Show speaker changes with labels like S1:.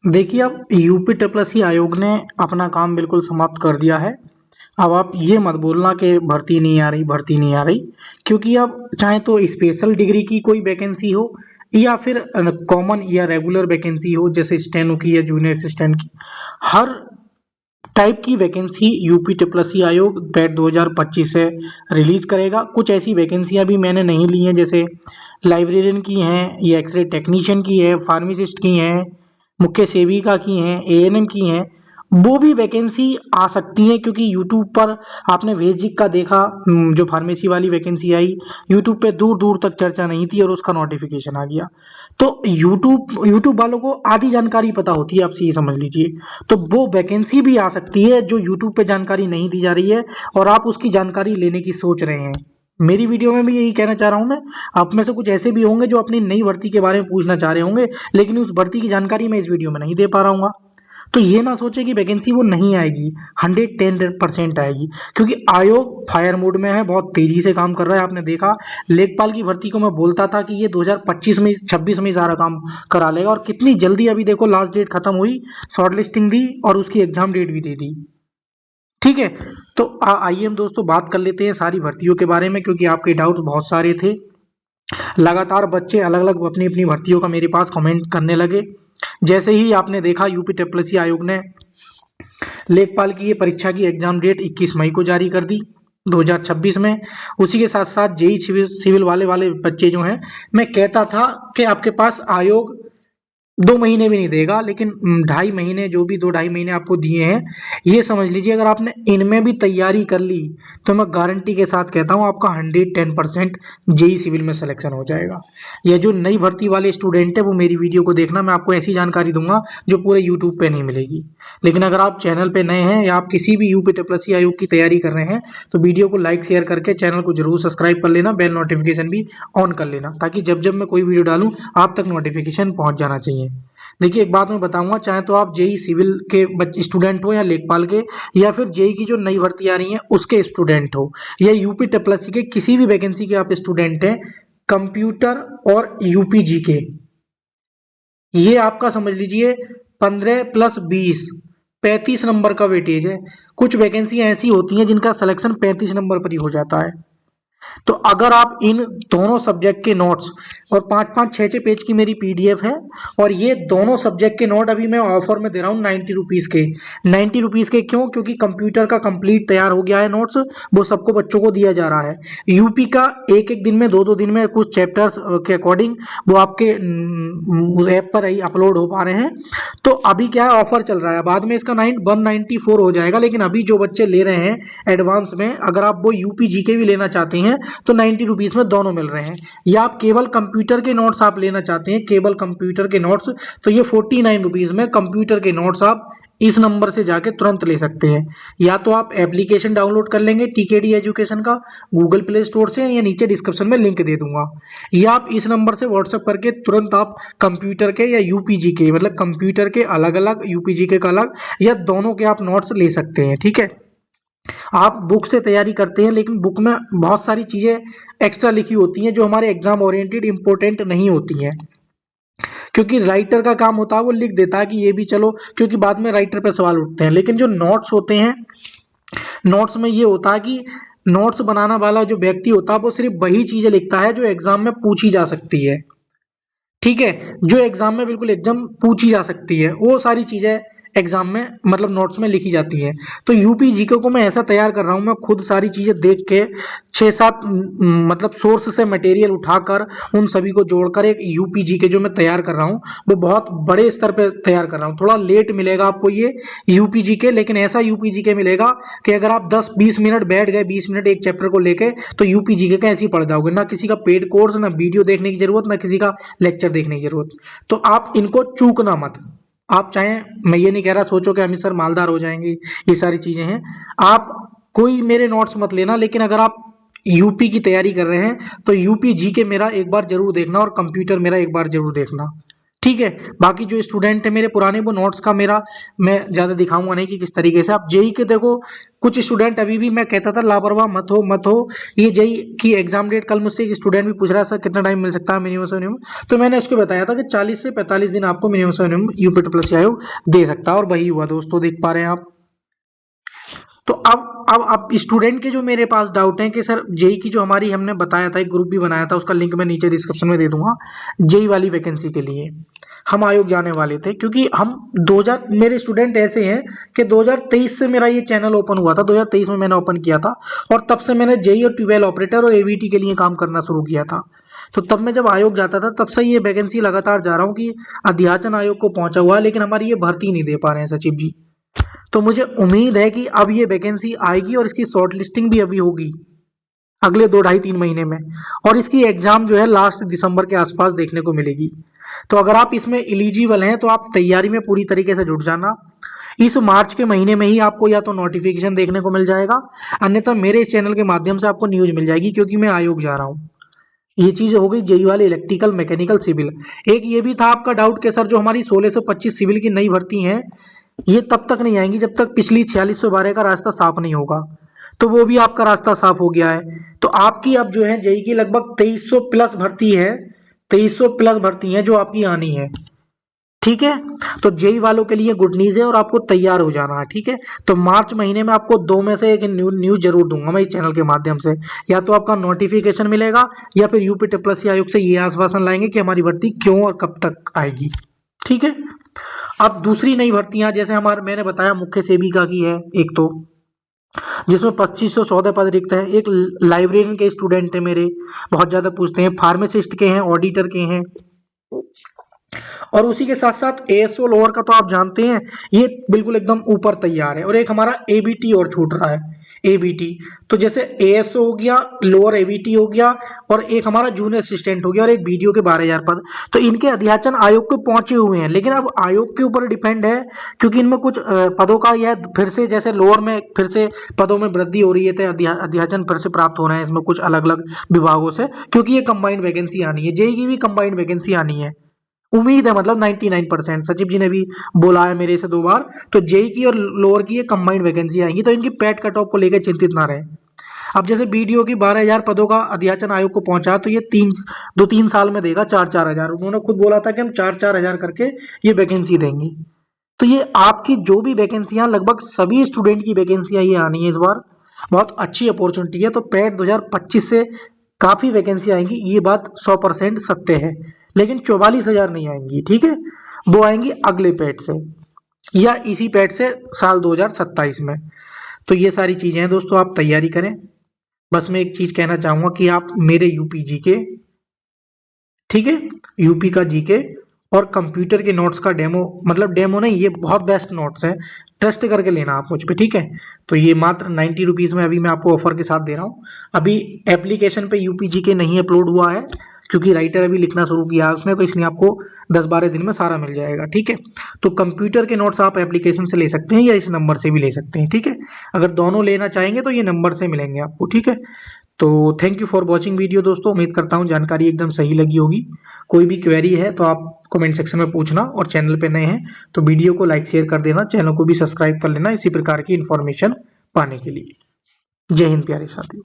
S1: देखिए, अब UP TSPSC आयोग ने अपना काम बिल्कुल समाप्त कर दिया है। अब आप ये मत बोलना कि भर्ती नहीं आ रही, भर्ती नहीं आ रही, क्योंकि अब चाहे तो स्पेशल डिग्री की कोई वैकेंसी हो या फिर कॉमन या रेगुलर वैकेंसी हो, जैसे स्टेनो की या जूनियर असिस्टेंट की, हर टाइप की वैकेंसी यूपी टीएसपीएससी आयोग टेट 2025 से रिलीज करेगा। कुछ ऐसी वैकेंसियां भी मैंने नहीं ली हैं, जैसे लाइब्रेरियन की हैं या एक्सरे टेक्नीशियन की है, फार्मासिस्ट की हैं, मुख्य सेविका की हैं, एएनएम की हैं। वो भी वैकेंसी आ सकती है, क्योंकि यूट्यूब पर आपने भेजिक का देखा, जो फार्मेसी वाली वैकेंसी आई, यूट्यूब पे दूर दूर तक चर्चा नहीं थी और उसका नोटिफिकेशन आ गया। तो यूट्यूब वालों को आधी जानकारी पता होती है, आप ये समझ लीजिए। तो वो वैकेंसी भी आ सकती है जो यूट्यूब पे जानकारी नहीं दी जा रही है, और आप उसकी जानकारी लेने की सोच रहे हैं। मेरी वीडियो में भी यही कहना चाह रहा हूं मैं। आप में से कुछ ऐसे भी होंगे जो अपनी नई भर्ती के बारे में पूछना चाह रहे होंगे, लेकिन उस भर्ती की जानकारी मैं इस वीडियो में नहीं दे पा रहा हूँ। तो ये ना सोचे कि वैकेंसी वो नहीं आएगी, 110% आएगी, क्योंकि आयोग फायर मोड में है, बहुत तेजी से काम कर रहा है। आपने देखा, लेखपाल की भर्ती को मैं बोलता था कि ये 2025 में 26 में ही सारा काम करा लेगा, और कितनी जल्दी अभी देखो लास्ट डेट खत्म हुई, शॉर्ट लिस्टिंग दी और उसकी एग्जाम डेट भी दे दी। ठीक है। तो आइए हम दोस्तों बात कर लेते हैं सारी भर्तियों के बारे में, क्योंकि आपके डाउट्स बहुत सारे थे। लगातार बच्चे अलग अलग अपनी अपनी भर्तियों का मेरे पास कमेंट करने लगे। जैसे ही आपने देखा, यूपी टीएसपीएससी आयोग ने लेखपाल की ये परीक्षा की एग्जाम डेट 21 मई को जारी कर दी 2026 में। उसी के साथ साथ जेई सिविल वाले वाले बच्चे जो हैं, मैं कहता था कि आपके पास आयोग 2 महीने भी नहीं देगा, लेकिन 2.5 महीने, जो भी 2-2.5 महीने आपको दिए हैं, ये समझ लीजिए अगर आपने इनमें भी तैयारी कर ली, तो मैं गारंटी के साथ कहता हूँ आपका 110% जेई सिविल में सिलेक्शन हो जाएगा। ये जो नई भर्ती वाले स्टूडेंट है, वो मेरी वीडियो को देखना, मैं आपको ऐसी जानकारी दूंगा जो पूरे यूट्यूब पे नहीं मिलेगी। लेकिन अगर आप चैनल पे नए हैं या आप किसी भी यूपी टीएसपीएससी आयोग की तैयारी कर रहे हैं, तो वीडियो को लाइक शेयर करके चैनल को जरूर सब्सक्राइब कर लेना, बेल नोटिफिकेशन भी ऑन कर लेना, ताकि जब जब मैं कोई वीडियो डालूं आप तक नोटिफिकेशन पहुंच जाना चाहिए। देखिए, एक बात मैं बताऊंगा, चाहे तो आप जेई सिविल के स्टूडेंट हो या लेखपाल के, या फिर जेई की जो नई भर्ती आ रही है उसके स्टूडेंट हो, या यूपी टीएसपीएससी के किसी भी वैकेंसी के आप स्टूडेंट हैं, कंप्यूटर और यूपीजी के, ये आपका समझ लीजिए 15+20 35 नंबर का वेटेज है। कुछ वैकेंसी ऐसी होती हैं जिनका सिलेक्शन 35 नंबर पर ही हो जाता है। तो अगर आप इन दोनों सब्जेक्ट के नोट्स, और 5-5 6-6 पेज की मेरी पीडीएफ है, और ये दोनों सब्जेक्ट के नोट अभी मैं ऑफर में दे रहा हूँ 90 रुपीज़ के। 90 रुपीज़ के क्यों? क्योंकि कंप्यूटर का कंप्लीट तैयार हो गया है नोट्स, वो सबको बच्चों को दिया जा रहा है। यूपी का एक एक दिन में, 2-2 दिन में कुछ चैप्टर्स के अकॉर्डिंग वो आपके उस ऐप पर ही अपलोड हो पा रहे हैं। तो अभी क्या है, ऑफर चल रहा है, बाद में इसका 194 हो जाएगा, लेकिन अभी जो बच्चे ले रहे हैं एडवांस में, अगर आप वो यूपी जीके भी लेना चाहते हैं तो 90 रुपीज़ में दोनों मिल रहे हैं। या आप केवल कंप्यूटर के नोट्स आप लेना चाहते हैं, केवल कंप्यूटर के नोट्स, तो ये 49 रुपीज़ में कंप्यूटर के नोट्स आप इस नंबर से जाके तुरंत ले सकते हैं। या तो आप एप्लीकेशन डाउनलोड कर लेंगे टीकेडी एजुकेशन का गूगल प्ले स्टोर से, या नीचे डिस्क्रिप्शन में लिंक दे दूंगा, या आप इस नंबर से व्हाट्सएप करके तुरंत आप कंप्यूटर के या यूपीजी के, मतलब कंप्यूटर के अलग अलग, यूपीजी के अलग, या दोनों के आप नोट्स ले सकते हैं। ठीक है। आप बुक से तैयारी करते हैं, लेकिन बुक में बहुत सारी चीजें एक्स्ट्रा लिखी होती हैं जो हमारे एग्जाम ओरिएंटेड इंपॉर्टेंट नहीं होती हैं, क्योंकि राइटर का काम होता है वो लिख देता है कि ये भी चलो, क्योंकि बाद में राइटर पे सवाल उठते हैं। लेकिन जो नोट्स होते हैं, नोट्स में ये होता है कि नोट्स बनाना वाला जो व्यक्ति होता है वो सिर्फ वही चीजें लिखता है जो एग्जाम में पूछी जा सकती है। ठीक है। जो एग्जाम में बिल्कुल एकदम पूछी जा सकती है, वो सारी चीजें एग्जाम में, मतलब नोट्स में लिखी जाती हैं। तो यूपी जीके को मैं ऐसा तैयार कर रहा हूँ, मैं खुद सारी चीजें देख के 6-7 मतलब सोर्स से मटेरियल उठाकर उन सभी को जोड़कर एक यूपी जीके जो मैं तैयार कर रहा हूँ, वो बहुत बड़े स्तर पे तैयार कर रहा हूँ। थोड़ा लेट मिलेगा आपको ये यूपी जीके, लेकिन ऐसा यूपी जीके मिलेगा कि अगर आप 10-20 मिनट बैठ गए, 20 मिनट एक चैप्टर को लेके, तो यूपी जीके का ऐसे ही पढ़ जाओगे। ना किसी का पेड कोर्स, ना वीडियो देखने की जरूरत, ना किसी का लेक्चर देखने की जरूरत। तो आप इनको चूकना मत। आप चाहे, मैं ये नहीं कह रहा सोचो कि अमित सर मालदार हो जाएंगे, ये सारी चीजें हैं। आप कोई मेरे नोट्स मत लेना, लेकिन अगर आप यूपी की तैयारी कर रहे हैं तो यूपी जी के मेरा एक बार जरूर देखना, और कंप्यूटर मेरा एक बार जरूर देखना। ठीक है। बाकी जो स्टूडेंट है मेरे पुराने, वो नोट्स का मेरा मैं ज़्यादा दिखाऊंगा नहीं कि किस तरीके से। आप जेई के देखो, कुछ स्टूडेंट अभी भी मैं कहता था लापरवाह मत हो। ये जेई की एग्जाम डेट, कल मुझसे एक स्टूडेंट भी पूछ रहा है सर कितना टाइम मिल सकता है मिनिमम से मिनिमम, तो मैंने उसको बताया था कि 40 से 45 दिन आपको मिनिमम से मिनिमम यूपी ट्रिपल आयोग दे सकता है, और वही हुआ दोस्तों, देख पा रहे हैं आप। तो अब स्टूडेंट के जो मेरे पास डाउट है कि सर जेई की जो हमारी हमने बताया था, एक ग्रुप भी बनाया था, उसका लिंक मैं नीचे डिस्क्रिप्शन में दे दूंगा, जेई वाली वैकेंसी के लिए हम आयोग जाने वाले थे। क्योंकि हम 2000 मेरे स्टूडेंट ऐसे हैं कि 2023 से मेरा ये चैनल ओपन हुआ था, 2023 में मैंने ओपन किया था, और तब से मैंने जेई और ट्यूबवेल ऑपरेटर और एवीटी के लिए काम करना शुरू किया था। तो तब मैं जब आयोग जाता था तब से ये वैकेंसी लगातार जा रहा हूँ कि अध्याचन आयोग को पहुंचा हुआ है, लेकिन हमारी ये भर्ती नहीं दे पा रहे हैं सचिव जी। तो मुझे उम्मीद है कि अब ये वैकेंसी आएगी और इसकी शॉर्ट लिस्टिंग भी अभी होगी अगले 2 ढाई 3 महीने में, और इसकी एग्जाम जो है लास्ट दिसंबर के आसपास देखने को मिलेगी। तो अगर आप इसमें एलिजिबल हैं तो आप तैयारी में पूरी तरीके से जुट जाना। इस मार्च के महीने में ही आपको या तो नोटिफिकेशन देखने को मिल जाएगा, अन्यथा मेरे इस चैनल के माध्यम से आपको न्यूज मिल जाएगी, क्योंकि मैं आयोग जा रहा हूँ। ये चीज हो गई जेई वाले, इलेक्ट्रिकल, मैकेनिकल, सिविल। एक ये भी था आपका डाउट कि सर जो हमारी 16 से 25 सिविल की नई भर्ती है, ये तब तक नहीं आएंगी जब तक पिछली 4612 का रास्ता साफ नहीं होगा। तो वो भी आपका रास्ता साफ हो गया है। तो आपकी अब जो है जेई की लगभग 2300 प्लस भर्ती है, 2300 प्लस भर्ती है जो आपकी आनी है। ठीक है, तो जेई वालों के लिए गुड न्यूज है और आपको तैयार हो जाना है। ठीक है, तो मार्च महीने में आपको 2 में से एक न्यूज जरूर दूंगा मैं इस चैनल के माध्यम से। या तो आपका नोटिफिकेशन मिलेगा, या फिर यूपी ट्रिपल आयोग से ये आश्वासन लाएंगे कि हमारी भर्ती क्यों और कब तक आएगी। ठीक है, अब दूसरी नई भर्तियां, जैसे हमारे मैंने बताया मुख्य सेविका की है एक, तो जिसमें 2514 पद रिक्त है। एक लाइब्रेरियन के स्टूडेंट है मेरे, बहुत ज्यादा पूछते हैं, फार्मासिस्ट के हैं, ऑडिटर के हैं, और उसी के साथ साथ एएसओ लोअर का तो आप जानते हैं ये बिल्कुल एकदम ऊपर तैयार है। और एक हमारा एबीटी और छूट रहा है, एबीटी। तो जैसे एएसओ हो गया, लोअर एबीटी हो गया, और एक हमारा जूनियर असिस्टेंट हो गया, और एक बीडीओ के 12,000 पद। तो इनके अध्याचन आयोग को पहुंचे हुए हैं, लेकिन अब आयोग के ऊपर डिपेंड है, क्योंकि इनमें कुछ पदों का यह फिर से, जैसे लोअर में फिर से पदों में वृद्धि हो रही है, तो अध्याचन फिर से प्राप्त हो रहे हैं इसमें कुछ अलग अलग विभागों से, क्योंकि ये कंबाइंड वैकेंसी आनी है। जेई की भी कंबाइंड वैकेंसी आनी है, उम्मीद है, मतलब 99%। सचिव जी ने भी बोला है मेरे से 2 बार। तो जेई की और लोअर की ये कंबाइंड वैकेंसी आएंगी, तो इनकी पैट कट ऑफ को लेकर चिंतित ना रहे। अब जैसे बीडीओ की 12,000 पदों का अध्याचन आयोग को पहुंचा, तो ये 2-3 साल में देगा 4-4 हजार। उन्होंने खुद बोला था कि हम 4-4 हजार करके ये वैकेंसी देंगे। तो ये आपकी जो भी वैकेंसियां, लगभग सभी स्टूडेंट की वैकेंसियां ये आनी है इस बार। बहुत अच्छी अपॉर्चुनिटी है। तो पैट 2025 से काफी वैकेंसी आएंगी, ये बात 100% सत्य है। लेकिन 44,000 नहीं आएंगी, ठीक है, वो आएंगी अगले पैट से, या इसी पैट से साल 2027 में। तो ये सारी चीजें हैं दोस्तों, आप तैयारी करें। बस मैं एक चीज कहना चाहूंगा कि आप मेरे यूपी जीके, ठीक है, यूपी का जीके और कंप्यूटर के नोट्स का डेमो, मतलब डेमो नहीं, ये बहुत बेस्ट नोट्स है, ट्रस्ट करके लेना आप मुझ पे, ठीक है। तो ये मात्र 90 रुपीज़ में अभी मैं आपको ऑफर के साथ दे रहा हूँ। अभी एप्लीकेशन पे यूपी जीके नहीं अपलोड हुआ है, क्योंकि राइटर अभी लिखना शुरू किया है उसने, तो इसलिए आपको 10-12 दिन में सारा मिल जाएगा, ठीक है। तो कंप्यूटर के नोट्स आप एप्लीकेशन से ले सकते हैं, या इस नंबर से भी ले सकते हैं, ठीक है। अगर दोनों लेना चाहेंगे तो ये नंबर से मिलेंगे आपको, ठीक है। तो thank you for watching video दोस्तों, उम्मीद करता हूँ जानकारी एकदम सही लगी होगी। कोई भी क्वेरी है तो आप कमेंट सेक्शन में पूछना, और चैनल पे नए हैं तो वीडियो को लाइक शेयर कर देना, चैनल को भी सब्सक्राइब कर लेना इसी प्रकार की इन्फॉर्मेशन पाने के लिए। जय हिंद प्यारे साथियों।